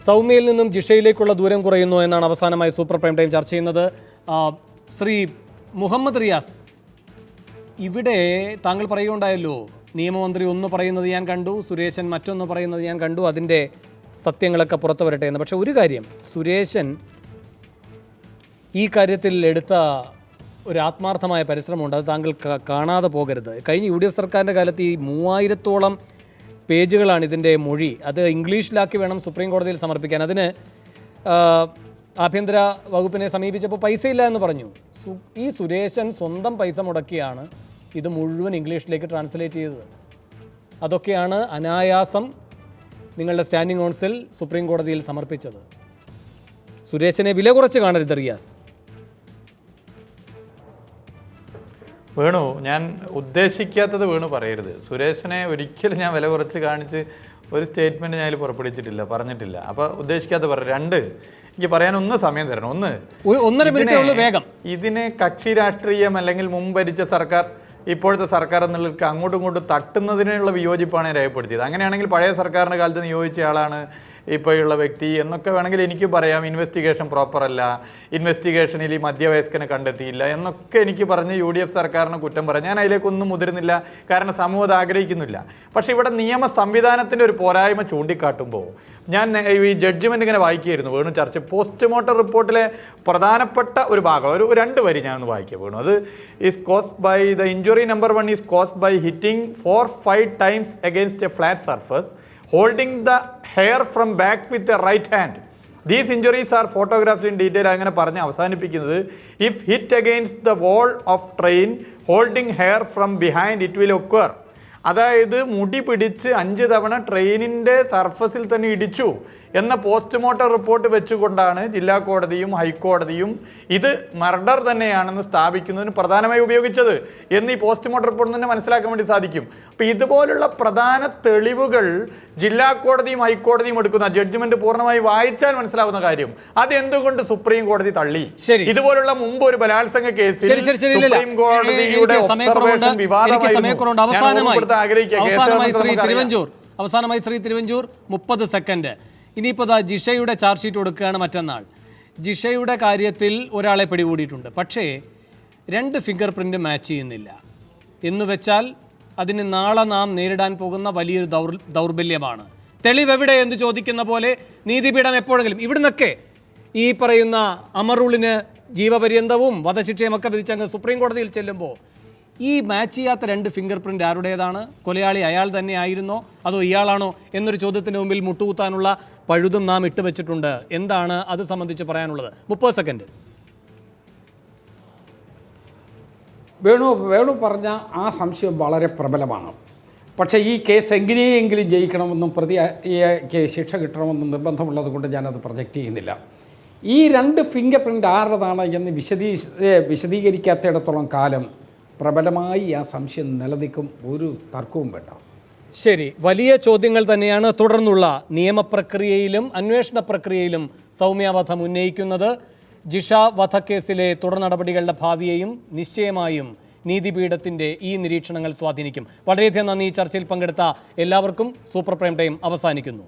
സൗമ്യയിൽ നിന്നും ജിഷയിലേക്കുള്ള ദൂരം കുറയുന്നു എന്നാണ് അവസാനമായി സൂപ്പർ പ്രൈം ടൈം ചർച്ച ചെയ്യുന്നത്. ശ്രീ മുഹമ്മദ് റിയാസ്, ഇവിടെ താങ്കൾ പറയുകയുണ്ടായല്ലോ, നിയമമന്ത്രി ഒന്ന് പറയുന്നത് ഞാൻ കണ്ടു, സുരേശൻ മറ്റൊന്ന് പറയുന്നത് ഞാൻ കണ്ടു, അതിൻ്റെ സത്യങ്ങളൊക്കെ പുറത്തു വരട്ടെ എന്ന്. പക്ഷേ ഒരു കാര്യം, സുരേശൻ ഈ കാര്യത്തിൽ എടുത്ത ഒരു ആത്മാർത്ഥമായ പരിശ്രമമുണ്ട്, അത് താങ്കൾ കാണാതെ പോകരുത്. കഴിഞ്ഞ UDF സർക്കാരിൻ്റെ കാലത്ത് ഈ 3000-ഓളം പേജുകളാണ് ഇതിൻ്റെ മൊഴി. അത് ഇംഗ്ലീഷിലാക്കി വേണം സുപ്രീം കോടതിയിൽ സമർപ്പിക്കാൻ. അതിന് ആഭ്യന്തര വകുപ്പിനെ സമീപിച്ചപ്പോൾ പൈസയില്ല എന്ന് പറഞ്ഞു. ഈ സുരേശൻ സ്വന്തം പൈസ മുടക്കിയാണ് ഇത് മുഴുവൻ ഇംഗ്ലീഷിലേക്ക് ട്രാൻസ്ലേറ്റ് ചെയ്തത്. അതൊക്കെയാണ് അനായാസം നിങ്ങളുടെ സ്റ്റാൻഡിംഗ് കൗൺസിൽ സുപ്രീം കോടതിയിൽ സമർപ്പിച്ചത്. സുരേശനെ വില കുറച്ച് കാണരുത് റിയാസ്. വേണു, ഞാൻ ഉദ്ദേശിക്കാത്തത് വേണു പറയരുത്. സുരേഷിനെ ഒരിക്കലും ഞാൻ വില കുറച്ച് കാണിച്ച് ഒരു സ്റ്റേറ്റ്മെൻറ്റ് ഞാൻ പുറപ്പെടുവിച്ചിട്ടില്ല, പറഞ്ഞിട്ടില്ല. അപ്പോൾ ഉദ്ദേശിക്കാത്ത പറഞ്ഞു. രണ്ട്, എനിക്ക് പറയാനൊന്ന് സമയം തരണം. ഒന്നര മിനിറ്റേ ഉള്ളൂ, വേഗം. ഇതിനെ കക്ഷി രാഷ്ട്രീയം അല്ലെങ്കിൽ മുമ്പ് ഭരിച്ച സർക്കാർ ഇപ്പോഴത്തെ സർക്കാർ എന്നുള്ളവർക്ക് അങ്ങോട്ടും ഇങ്ങോട്ടും തട്ടുന്നതിനുള്ള വിയോജിപ്പാണ് രേഖപ്പെടുത്തിയത്. അങ്ങനെയാണെങ്കിൽ പഴയ സർക്കാരിൻ്റെ കാലത്ത് നിയോഗിച്ച ആളാണ് ഇപ്പോഴുള്ള വ്യക്തി എന്നൊക്കെ വേണമെങ്കിൽ എനിക്ക് പറയാം. ഇൻവെസ്റ്റിഗേഷൻ പ്രോപ്പറല്ല, ഇൻവെസ്റ്റിഗേഷനിൽ ഈ മധ്യവയസ്കനെ കണ്ടെത്തിയില്ല എന്നൊക്കെ എനിക്ക് പറഞ്ഞ് UDF സർക്കാരിന് കുറ്റം പറയാം. ഞാൻ അതിലേക്കൊന്നും മുതിരുന്നില്ല, കാരണം സമൂഹം അത് ആഗ്രഹിക്കുന്നില്ല. പക്ഷേ ഇവിടെ നിയമ സംവിധാനത്തിൻ്റെ ഒരു പോരായ്മ ചൂണ്ടിക്കാട്ടുമ്പോൾ ഞാൻ ഈ ജഡ്ജ്മെൻ്റ് ഇങ്ങനെ വായിക്കുകയായിരുന്നു വേണു. ചർച്ച പോസ്റ്റ്മോർട്ടം റിപ്പോർട്ടിലെ പ്രധാനപ്പെട്ട ഒരു ഭാഗം, ഒരു 2 വരി ഞാനൊന്ന് വായിക്കുക വേണു. അത് is caused by the injury number 1 is caused by hitting 4-5 times against a flat surface, holding the hair from back with the right hand. These injuries are photographed in detail. അങ്ങനെ പറഞ്ഞ് അവസാനിപ്പിക്കുന്നത്, if hit against the wall of train holding hair from behind it will occur. അതായത് മുടി പിടിച്ച് 5 തവണ ട്രെയിനിൻ്റെ സർഫസിൽ തന്നെ ഇടിച്ചു എന്ന പോസ്റ്റ്മോർട്ടം റിപ്പോർട്ട് വെച്ചുകൊണ്ടാണ് ജില്ലാ കോടതിയും ഹൈക്കോടതിയും ഇത് മർഡർ തന്നെയാണെന്ന് സ്ഥാപിക്കുന്നതിന് പ്രധാനമായി ഉപയോഗിച്ചത് എന്ന് ഈ പോസ്റ്റ്മോർട്ടം റിപ്പോർട്ടിൽ തന്നെ മനസ്സിലാക്കാൻ വേണ്ടി സാധിക്കും. അപ്പോൾ ഇതുപോലുള്ള പ്രധാന തെളിവുകൾ ജില്ലാ കോടതിയും ഹൈക്കോടതിയും എടുക്കുന്ന ജഡ്ജ്മെന്റ് പൂർണ്ണമായി വായിച്ചാൽ മനസ്സിലാവുന്ന കാര്യം, അതെന്തുകൊണ്ട് സുപ്രീം കോടതി തള്ളി? ഇതുപോലുള്ള മുമ്പ് ഒരു ബലാത്സംഗ കേസിൽ സുപ്രീം കോടതിയുടെ ഒബ്സർവേഷൻ വിവാദമായിരുന്നു. അവസാനമായി ശ്രീ തിരുവഞ്ചൂർ 30 സെക്കൻഡ്. ഇനിയിപ്പോൾ ജിഷയുടെ ചാർജ് ഷീറ്റ് കൊടുക്കുകയാണ് മറ്റന്നാൾ. ജിഷയുടെ കാര്യത്തിൽ ഒരാളെ പിടികൂടിയിട്ടുണ്ട്, പക്ഷേ 2 ഫിംഗർ പ്രിൻ്റ് മാച്ച് ചെയ്യുന്നില്ല എന്ന് വെച്ചാൽ അതിന് നാളെ നാം നേരിടാൻ പോകുന്ന വലിയൊരു ദൗർബല്യമാണ്. തെളിവെവിടെ എന്ന് ചോദിക്കുന്ന പോലെ നീതിപീഠം എപ്പോഴെങ്കിലും ഇവിടുന്നൊക്കെ ഈ പറയുന്ന അമറുളിന് ജീവപര്യന്തവും വധശിക്ഷയുമൊക്കെ വിധിച്ചങ്ങ് സുപ്രീം കോടതിയിൽ ചെല്ലുമ്പോൾ ഈ മാച്ച് ചെയ്യാത്ത 2 ഫിംഗർ പ്രിൻ്റ് ആരുടേതാണ്? കൊലയാളി അയാൾ തന്നെ ആയിരുന്നോ അതോ ഇയാളാണോ എന്നൊരു ചോദ്യത്തിന് മുമ്പിൽ മുട്ടുകുത്താനുള്ള പഴുതും നാം ഇട്ടുവെച്ചിട്ടുണ്ട്. എന്താണ് അത് സംബന്ധിച്ച് പറയാനുള്ളത്? 30 സെക്കൻഡ്. വേണു പറഞ്ഞ ആ സംശയം വളരെ പ്രബലമാണ്. പക്ഷേ ഈ കേസ് എങ്ങനെയെങ്കിലും ജയിക്കണമെന്നും പ്രതിക്ക് ശിക്ഷ കിട്ടണമെന്നും നിർബന്ധമുള്ളത് കൊണ്ട് ഞാനത് പ്രൊജക്റ്റ് ചെയ്യുന്നില്ല. ഈ 2 ഫിംഗർ പ്രിൻ്റ് ആരുടേതാണ് എന്ന് വിശദീകരിക്കാത്തിടത്തോളം കാലം പ്രബലമായി ആ സംശയം നിലനിൽക്കും, ഒരു തർക്കവും വേണ്ട. ശരി, വലിയ ചോദ്യങ്ങൾ തന്നെയാണ് തുടർന്നുള്ള നിയമപ്രക്രിയയിലും അന്വേഷണ പ്രക്രിയയിലും സൗമ്യവധം ഉന്നയിക്കുന്നത്. ജിഷ വധക്കേസിലെ തുടർ നടപടികളുടെ ഭാവിയെയും നിശ്ചയമായും നീതിപീഠത്തിൻ്റെ ഈ നിരീക്ഷണങ്ങൾ സ്വാധീനിക്കും. വളരെയധികം നന്ദി. ചർച്ചയിൽ പങ്കെടുത്ത എല്ലാവർക്കും. സൂപ്പർ പ്രൈം ടൈം അവസാനിക്കുന്നു.